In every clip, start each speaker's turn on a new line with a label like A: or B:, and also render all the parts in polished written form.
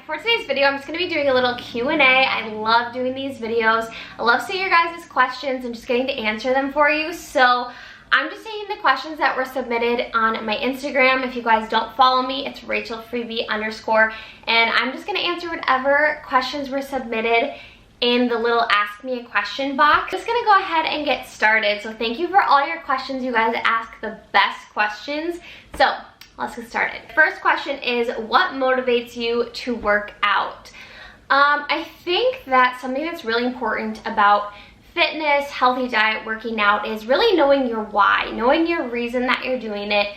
A: for today's video, I'm just going to be doing a little Q&A. I love doing these videos. I love seeing your guys' questions and just getting to answer them for you. So I'm just taking the questions that were submitted on my Instagram. If you guys don't follow me, it's rachelfreeby_, and I'm just going to answer whatever questions were submitted in the little ask me a question box. Just gonna go ahead and get started. So thank you for all your questions. You guys ask the best questions. So let's get started. First question is, what motivates you to work out? I think that something that's really important about fitness, healthy diet, working out is really knowing your why, knowing your reason that you're doing it.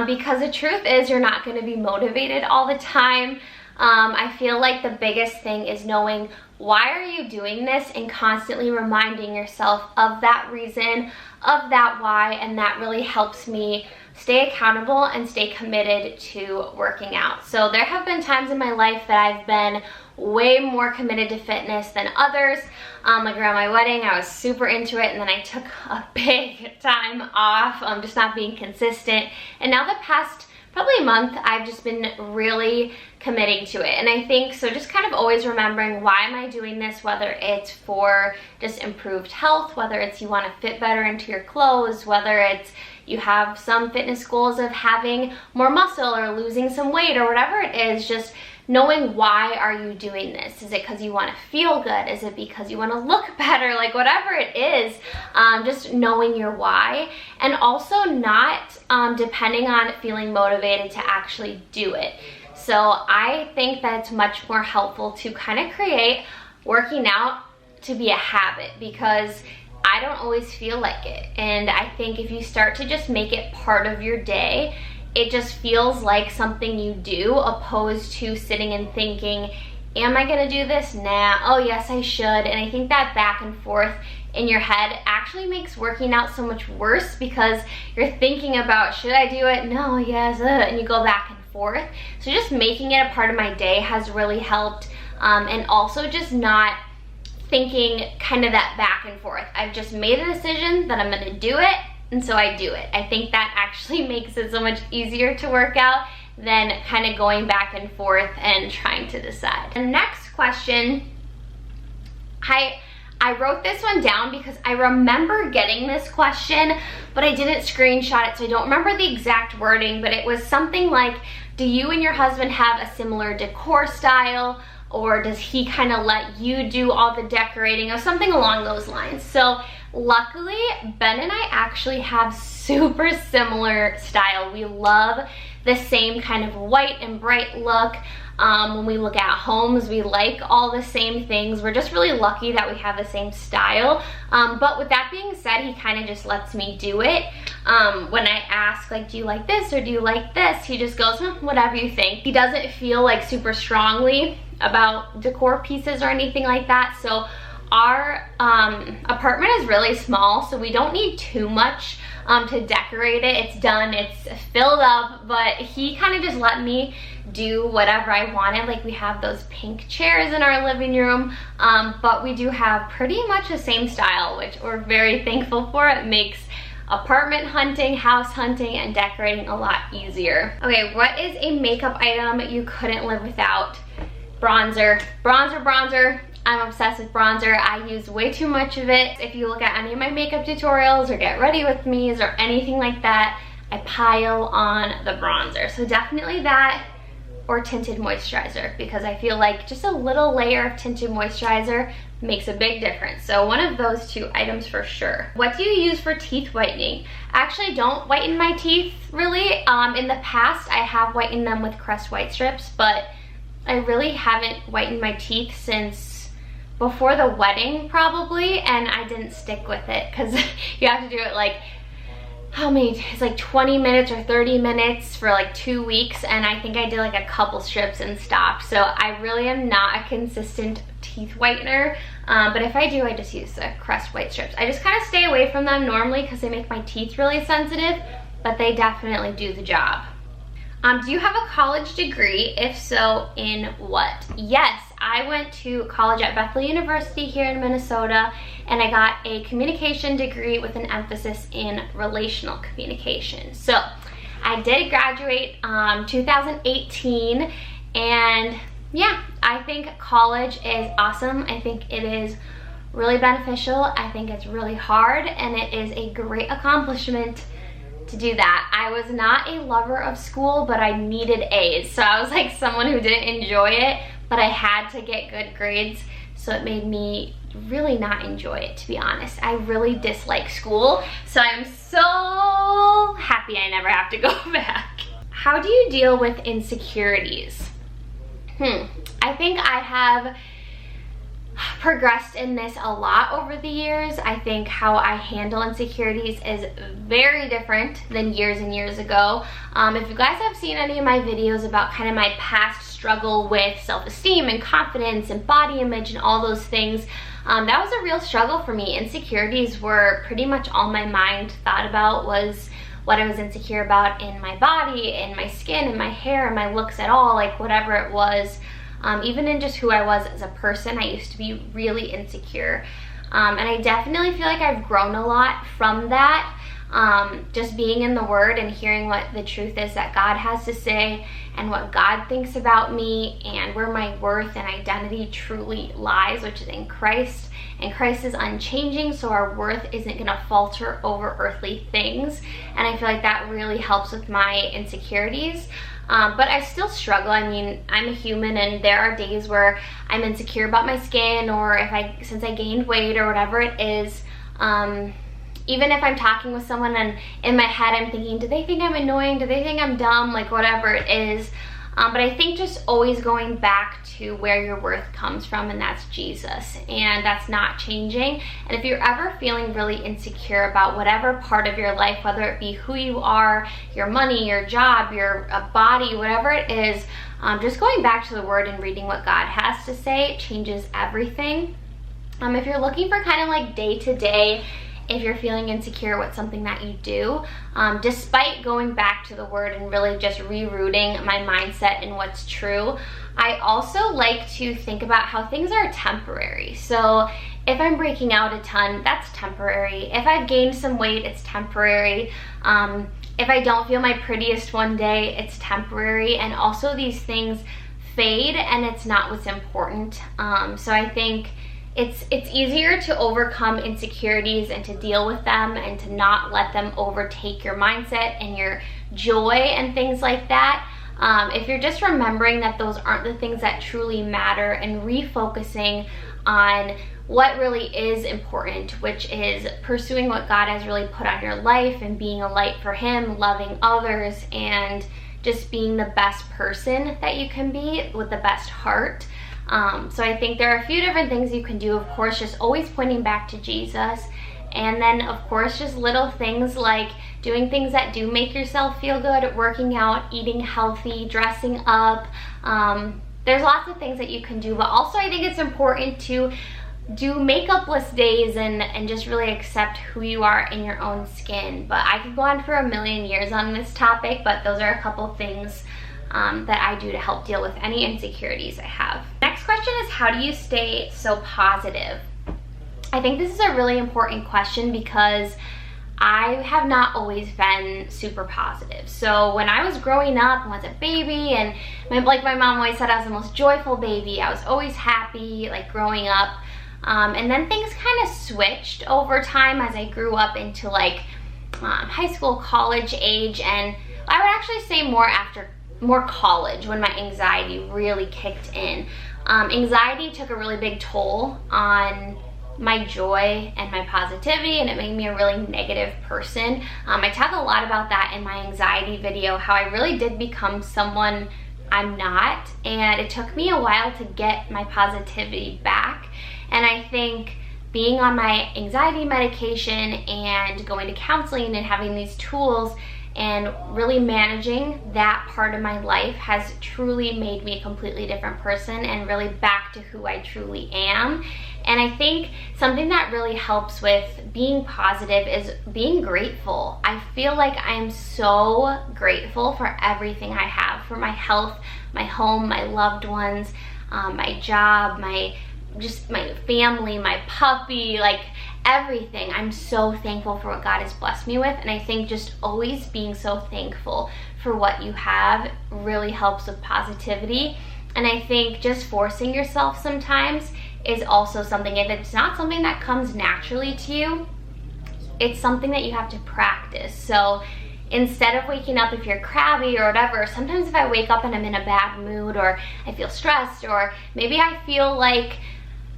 A: Because the truth is you're not gonna be motivated all the time. I feel like the biggest thing is knowing why are you doing this and constantly reminding yourself of that reason, of that why, and that really helps me stay accountable and stay committed to working out. So there have been times in my life that I've been way more committed to fitness than others. Like around my wedding, I was super into it, and then I took a big time off, just not being consistent. And now the past probably a month, I've just been really committing to it. And I think, so just kind of always remembering, why am I doing this? Whether it's for just improved health, whether it's you want to fit better into your clothes, whether it's you have some fitness goals of having more muscle or losing some weight or whatever it is, just knowing why are you doing this? Is it because you want to feel good? Is it because you want to look better? Like whatever it is, just knowing your why, and also not depending on feeling motivated to actually do it. So I think that it's much more helpful to kind of create working out to be a habit, because I don't always feel like it. And I think if you start to just make it part of your day, it just feels like something you do, opposed to sitting and thinking, am I gonna do this? Nah, oh yes I should. And I think that back and forth in your head actually makes working out so much worse, because you're thinking about, should I do it? No, yes, and you go back and forth. So just making it a part of my day has really helped, and also just not thinking kind of that back and forth. I've just made a decision that I'm gonna do it, and so I do it. I think that actually makes it so much easier to work out than kind of going back and forth and trying to decide. The next question, I wrote this one down because I remember getting this question, but I didn't screenshot it, so I don't remember the exact wording, but it was something like, do you and your husband have a similar decor style, or does he kind of let you do all the decorating, or something along those lines? So luckily, Ben and I actually have super similar style. We love the same kind of white and bright look. When we look at homes, we like all the same things. We're just really lucky that we have the same style. But with that being said, he kind of just lets me do it. When I ask, like, do you like this or do you like this? He just goes, whatever you think. He doesn't feel like super strongly about decor pieces or anything like that. So our apartment is really small, so we don't need too much to decorate it. It's done, it's filled up, but he kind of just let me do whatever I wanted. Like, we have those pink chairs in our living room, but we do have pretty much the same style, which we're very thankful for. It makes apartment hunting, house hunting, and decorating a lot easier. Okay, what is a makeup item you couldn't live without? Bronzer. Bronzer. I'm obsessed with bronzer. I use way too much of it. If you look at any of my makeup tutorials or get ready with me's or anything like that, I pile on the bronzer. So definitely that, or tinted moisturizer, because I feel like just a little layer of tinted moisturizer makes a big difference. So one of those two items for sure. What do you use for teeth whitening? I actually don't whiten my teeth really. In the past, I have whitened them with Crest white strips, but I really haven't whitened my teeth since before the wedding probably, and I didn't stick with it because you have to do it like, how many, it's like 20 minutes or 30 minutes for like 2 weeks, and I think I did like a couple strips and stopped. So I really am not a consistent teeth whitener, but if I do, I just use the Crest white strips. I just kind of stay away from them normally because they make my teeth really sensitive, but they definitely do the job. Do you have a college degree? If so, in what? Yes, I went to college at Bethel University here in Minnesota, and I got a communication degree with an emphasis in relational communication. So I did graduate 2018, and yeah, I think college is awesome. I think it is really beneficial. I think it's really hard, and it is a great accomplishment to do that. I was not a lover of school, but I needed A's. So I was like someone who didn't enjoy it, but I had to get good grades. So it made me really not enjoy it, to be honest. I really dislike school. So I'm so happy I never have to go back. How do you deal with insecurities? I think I have progressed in this a lot over the years. I think how I handle insecurities is very different than years and years ago. If you guys have seen any of my videos about kind of my past struggle with self-esteem and confidence and body image and all those things, that was a real struggle for me. Insecurities were pretty much all my mind thought about, was what I was insecure about in my body, in my skin, in my hair, in my looks at all, like whatever it was. Even in just who I was as a person, I used to be really insecure. And I definitely feel like I've grown a lot from that. Just being in the Word and hearing what the truth is that God has to say and what God thinks about me and where my worth and identity truly lies, which is in Christ. And Christ is unchanging, so our worth isn't gonna falter over earthly things. And I feel like that really helps with my insecurities. But I still struggle. I mean, I'm a human, and there are days where I'm insecure about my skin, or since I gained weight or whatever it is. Even if I'm talking with someone and in my head I'm thinking, do they think I'm annoying? Do they think I'm dumb? Like whatever it is. But I think just always going back to where your worth comes from, and that's Jesus, and that's not changing. And if you're ever feeling really insecure about whatever part of your life, whether it be who you are, your money, your job, your body, whatever it is, just going back to the Word and reading what God has to say changes everything. If you're looking for kind of like day-to-day, if you're feeling insecure with something that you do, despite going back to the Word and really just rerouting my mindset and what's true, I also like to think about how things are temporary. So if I'm breaking out a ton, that's temporary. If I've gained some weight, it's temporary. If I don't feel my prettiest one day, it's temporary. And also these things fade, and it's not what's important. So I think it's easier to overcome insecurities and to deal with them and to not let them overtake your mindset and your joy and things like that. If you're just remembering that those aren't the things that truly matter and refocusing on what really is important, which is pursuing what God has really put on your life and being a light for Him, loving others, and just being the best person that you can be with the best heart. So I think there are a few different things you can do. Of course, just always pointing back to Jesus. And then, of course, just little things like doing things that do make yourself feel good, working out, eating healthy, dressing up. There's lots of things that you can do. But also, I think it's important to do makeupless days and just really accept who you are in your own skin. But I could go on for a million years on this topic, but those are a couple things that I do to help deal with any insecurities I have. Next question is, how do you stay so positive? I think this is a really important question because I have not always been super positive. So when I was growing up and was a baby, and like my mom always said, I was the most joyful baby. I was always happy, like growing up. And then things kind of switched over time as I grew up into like high school, college age, and I would actually say more college, when my anxiety really kicked in. Anxiety took a really big toll on my joy and my positivity, and it made me a really negative person. I talk a lot about that in my anxiety video, how I really did become someone I'm not, and it took me a while to get my positivity back. And I think being on my anxiety medication and going to counseling and having these tools and really managing that part of my life has truly made me a completely different person and really back to who I truly am. And I think something that really helps with being positive is being grateful. I feel like I'm so grateful for everything I have, for my health, my home, my loved ones, my job, my family, my puppy, like everything. I'm so thankful for what God has blessed me with, and I think just always being so thankful for what you have really helps with positivity. And I think just forcing yourself sometimes is also something, if it's not something that comes naturally to you, it's something that you have to practice. So instead of waking up, if you're crabby or whatever, sometimes if I wake up and I'm in a bad mood, or I feel stressed, or maybe I feel like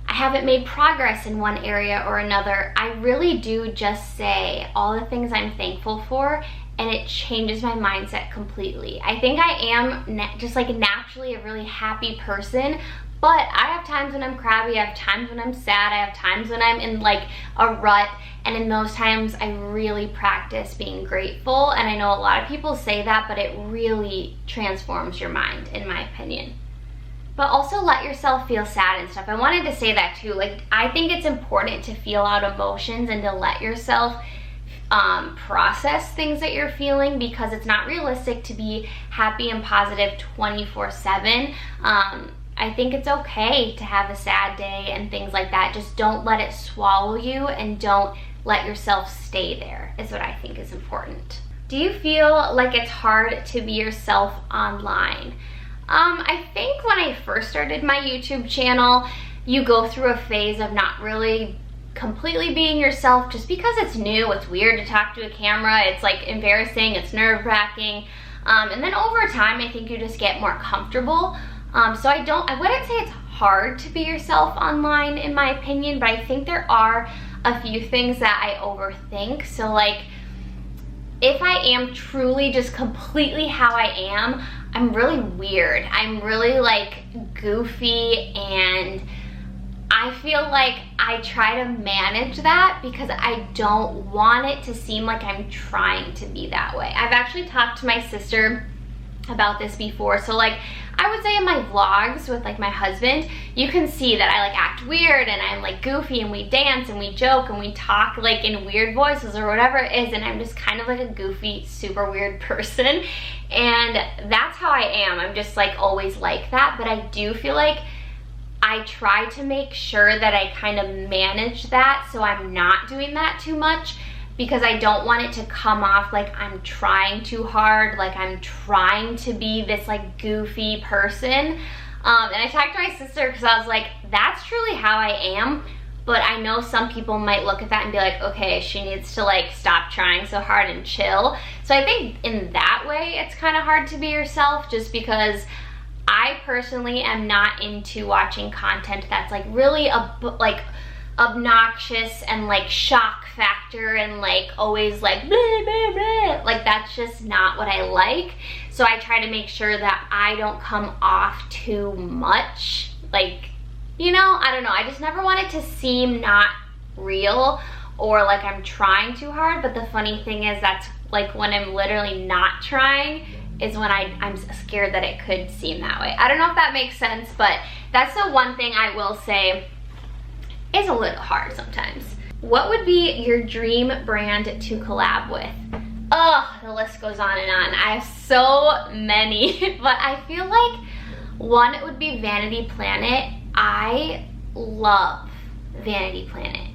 A: I haven't made progress in one area or another, I really do just say all the things I'm thankful for, and it changes my mindset completely. I think I am just like naturally a really happy person, but I have times when I'm crabby, I have times when I'm sad, I have times when I'm in like a rut, and in those times I really practice being grateful. And I know a lot of people say that, but it really transforms your mind, in my opinion. But also let yourself feel sad and stuff. I wanted to say that too. Like, I think it's important to feel out emotions and to let yourself process things that you're feeling, because it's not realistic to be happy and positive 24/7. I think it's okay to have a sad day and things like that. Just don't let it swallow you, and don't let yourself stay there, is what I think is important. Do you feel like it's hard to be yourself online? I think when I first started my YouTube channel, you go through a phase of not really completely being yourself, just because it's new, it's weird to talk to a camera, it's like embarrassing, it's nerve-wracking, and then over time I think you just get more comfortable. So I wouldn't say it's hard to be yourself online, in my opinion, but I think there are a few things that I overthink. So like, if I am truly just completely how I am, I'm really weird. I'm really like goofy, and I feel like I try to manage that because I don't want it to seem like I'm trying to be that way. I've actually talked to my sister about this before. So like, I would say in my vlogs with like my husband, you can see that I like act weird, and I'm like goofy, and we dance and we joke and we talk like in weird voices or whatever it is, and I'm just kind of like a goofy, super weird person, and that's how I am. I'm just like always like that. But I do feel like I try to make sure that I kind of manage that, so I'm not doing that too much, because I don't want it to come off like I'm trying too hard, like I'm trying to be this like goofy person. And I talked to my sister because I was like, that's truly how I am, but I know some people might look at that and be like, okay, she needs to like stop trying so hard and chill. So I think in that way it's kind of hard to be yourself, just because I personally am not into watching content that's like really obnoxious and like shock factor and like always like blah, blah, blah. Like, that's just not what I like. So I try to make sure that I don't come off too much, like, you know, I don't know, I just never want it to seem not real or like I'm trying too hard. But the funny thing is, that's like when I'm literally not trying is when I'm scared that it could seem that way. I don't know if that makes sense, but that's the one thing I will say is a little hard sometimes. What would be your dream brand to collab with? Oh, the list goes on and on. I have so many, but I feel like one would be Vanity Planet. I love Vanity Planet.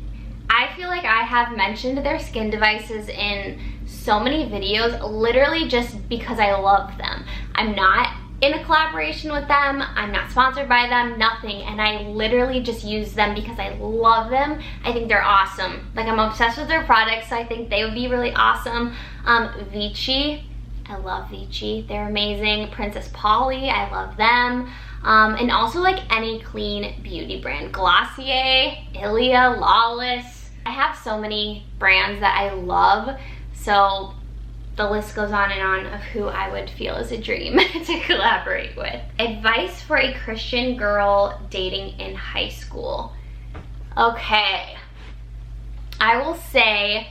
A: I feel like I have mentioned their skin devices in so many videos, literally just because I love them. I'm not in a collaboration with them, I'm not sponsored by them, nothing, and I literally just use them because I love them. I think they're awesome. Like, I'm obsessed with their products, so I think they would be really awesome. Vichy, I love Vichy, they're amazing. Princess Polly, I love them. And also like any clean beauty brand. Glossier, Ilia, Lawless. I have so many brands that I love, so the list goes on and on of who I would feel is a dream to collaborate with. Advice for a Christian girl dating in high school. Okay, I will say,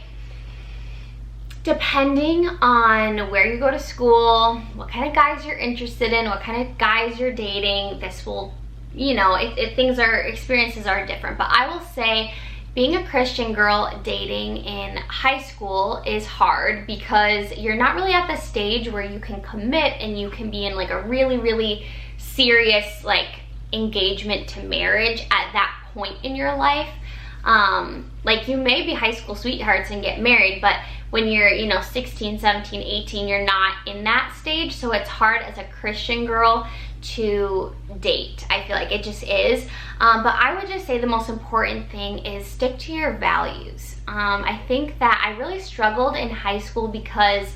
A: depending on where you go to school, what kind of guys you're interested in, what kind of guys you're dating, this will, you know, experiences are different. But I will say, being a Christian girl dating in high school is hard because you're not really at the stage where you can commit and you can be in like a really, really serious like engagement to marriage at that point in your life. Like, you may be high school sweethearts and get married, but when you're, you know, 16, 17, 18, you're not in that stage. So it's hard as a Christian girl to date. I feel like it just is. But I would just say the most important thing is stick to your values. I think that I really struggled in high school because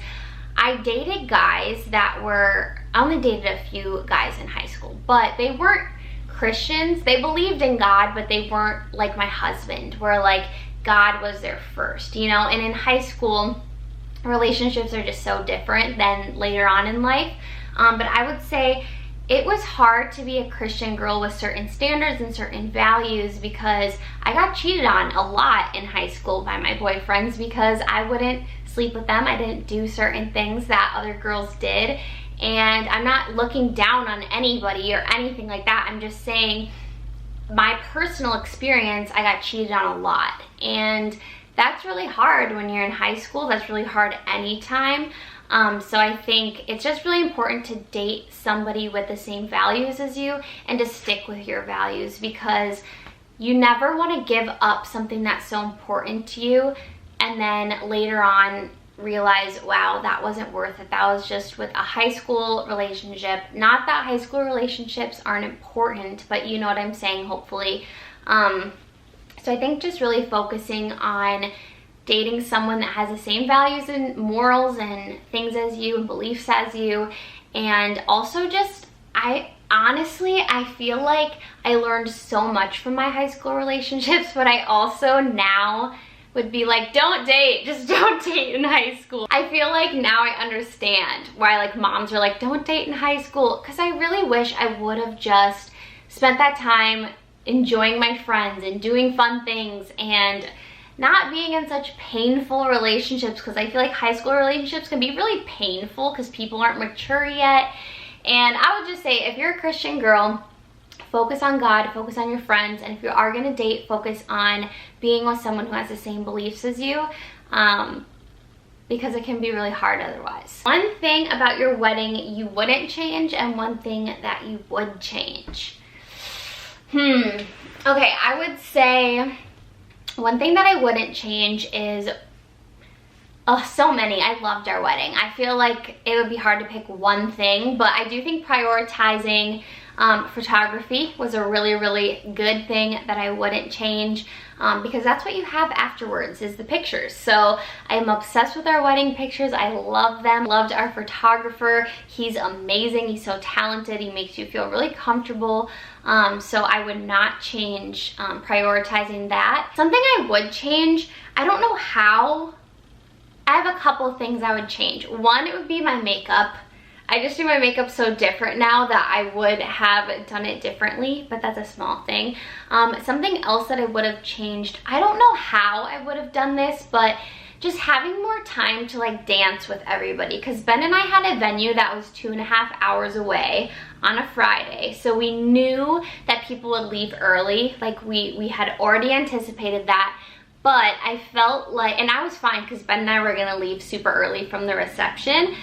A: I dated guys that were, I only dated a few guys in high school, but they weren't Christians. They believed in God, but they weren't like my husband, where like God was their first, you know? And in high school, relationships are just so different than later on in life. But I would say it was hard to be a Christian girl with certain standards and certain values because I got cheated on a lot in high school by my boyfriends because I wouldn't sleep with them. I didn't do certain things that other girls did. And I'm not looking down on anybody or anything like that. I'm just saying my personal experience, I got cheated on a lot. And that's really hard when you're in high school. That's really hard anytime. So I think it's just really important to date somebody with the same values as you and to stick with your values, because you never want to give up something that's so important to you and then later on realize, wow, that wasn't worth it. That was just with a high school relationship. Not that high school relationships aren't important, but you know what I'm saying, hopefully. So I think just really focusing on dating someone that has the same values and morals and things as you and beliefs as you. And also just, I feel like I learned so much from my high school relationships, but I also now would be like, don't date, just don't date in high school. I feel like now I understand why like moms are like, don't date in high school, because I really wish I would have just spent that time enjoying my friends and doing fun things and not being in such painful relationships, because I feel like high school relationships can be really painful because people aren't mature yet. And I would just say, if you're a Christian girl, focus on God, focus on your friends, and if you are gonna date, focus on being with someone who has the same beliefs as you, because it can be really hard otherwise. One thing about your wedding you wouldn't change, and one thing that you would change. Okay, I would say one thing that I wouldn't change is, so many. I loved our wedding. I feel like it would be hard to pick one thing, but I do think prioritizing photography was a really, really good thing that I wouldn't change, because that's what you have afterwards is the pictures. So I'm obsessed with our wedding pictures. I love them. Loved our photographer. He's amazing. He's so talented. He makes you feel really comfortable. So I would not change prioritizing that. Something I would change, I don't know how. I have a couple things I would change. One, it would be my makeup. I just do my makeup so different now that I would have done it differently, but that's a small thing. Something else that I would have changed, I don't know how I would have done this, but just having more time to like dance with everybody, because Ben and I had a venue that was 2.5 hours away on a Friday, so we knew that people would leave early. Like we had already anticipated that. But I felt like, and I was fine because Ben and I were gonna leave super early from the reception,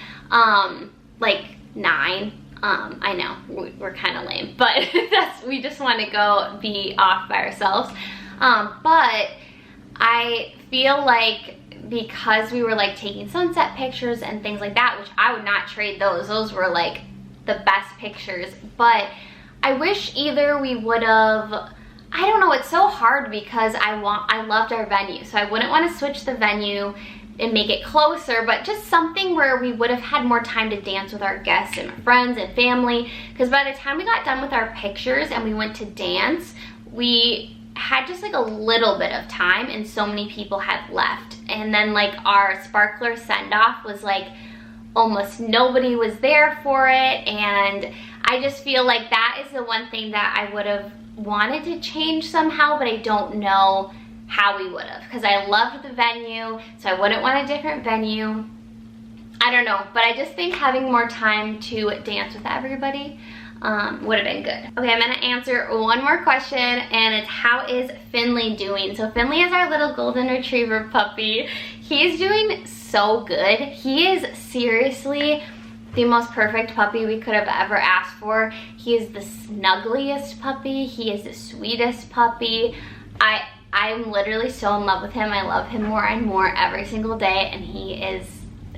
A: like 9. I know we're kind of lame, but we just want to go be off by ourselves. But I feel like because we were like taking sunset pictures and things like that, which I would not trade those. Those were like the best pictures. But I wish either we would have, I don't know, it's so hard because I loved our venue, so I wouldn't want to switch the venue and make it closer, but just something where we would have had more time to dance with our guests and friends and family, because by the time we got done with our pictures and we went to dance, we had just like a little bit of time and so many people had left. And then like our sparkler send-off was like almost nobody was there for it, and I just feel like that is the one thing that I would have wanted to change somehow, but I don't know how we would have, because I loved the venue, so I wouldn't want a different venue. I don't know, but I just think having more time to dance with everybody would have been good. Okay, I'm gonna answer one more question, and it's how is Finley doing? So Finley is our little golden retriever puppy. He's doing so good. He is seriously the most perfect puppy we could have ever asked for. He is the snuggliest puppy. He is the sweetest puppy. I'm literally so in love with him. I love him more and more every single day, and he is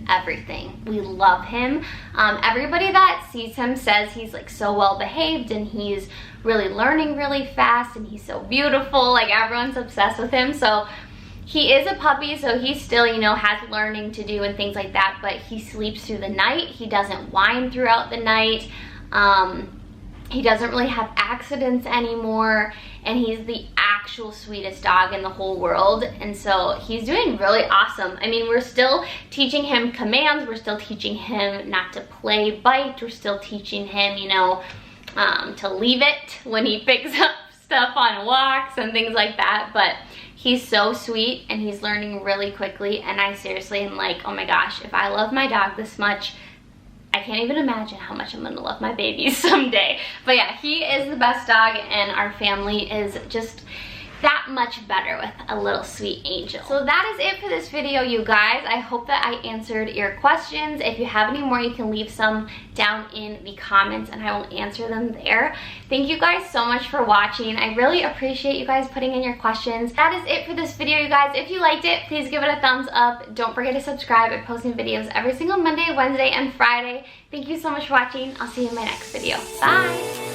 A: everything. We love him. Everybody that sees him says he's like so well behaved and he's really learning really fast and he's so beautiful. Like everyone's obsessed with him. So he is a puppy, so he still, you know, has learning to do and things like that, but he sleeps through the night. He doesn't whine throughout the night. He doesn't really have accidents anymore, and he's the actual sweetest dog in the whole world, and so he's doing really awesome. I mean, we're still teaching him commands, we're still teaching him not to play bite, we're still teaching him, you know, to leave it when he picks up stuff on walks and things like that, but he's so sweet and he's learning really quickly, and I seriously am like, oh my gosh, if I love my dog this much, I can't even imagine how much I'm gonna love my babies someday. But yeah, he is the best dog, and our family is just that much better with a little sweet angel. So that is it for this video, you guys. I hope that I answered your questions. If you have any more, you can leave some down in the comments and I will answer them there. Thank you guys so much for watching. I really appreciate you guys putting in your questions. That is it for this video, you guys. If you liked it, please give it a thumbs up. Don't forget to subscribe. I'm posting videos every single Monday, Wednesday, and Friday. Thank you so much for watching. I'll see you in my next video. Bye!